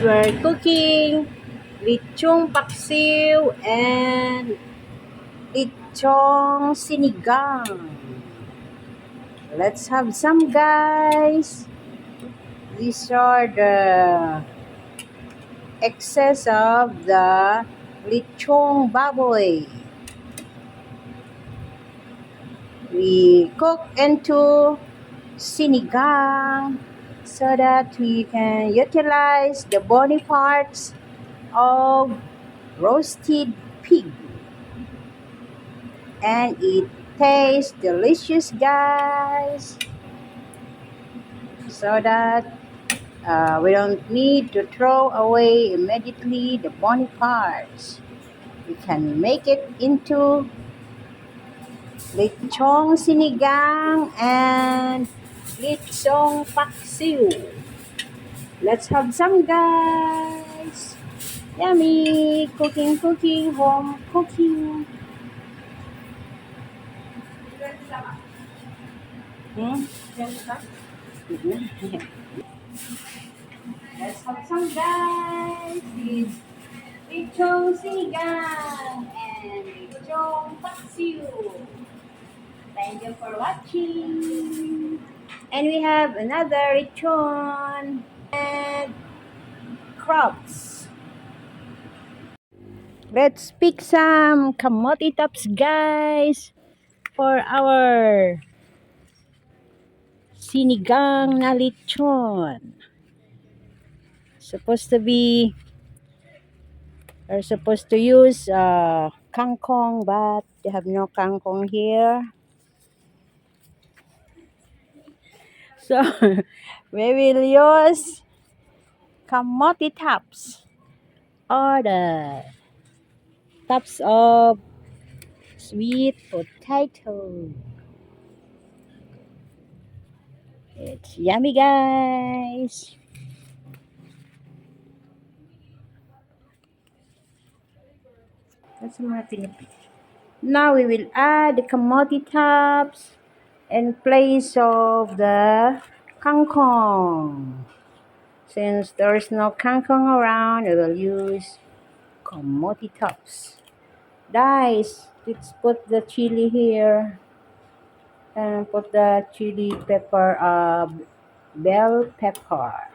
guys, we're cooking Litsong Paksiw and Litsong Sinigang. Let's have some, guys. These are the excess of the Litsong Baboy. We cook into Sinigang so that we can utilize the bony parts of roasted pig, and it tastes delicious, guys, so that we don't need to throw away immediately the bony parts. We can make it into lechong sinigang and litsong paksiw. Let's have some, guys. Yummy! Cooking, home cooking. Let's have some, guys. It's lechong sinigang and lechong paksiw. Thank you for watching. And we have another lechon and crops. Let's pick some kamote tops, guys, for our sinigang na lechon. We're supposed to use kangkong, but they have no kangkong here. So we will use kamote tops, or the tops of sweet potato. It's yummy, guys. Now we will add the kamote tops in place of the kangkong. Since there is no kangkong around, we will use kamote tops. Guys, let's put the chili here and put the chili pepper, bell pepper.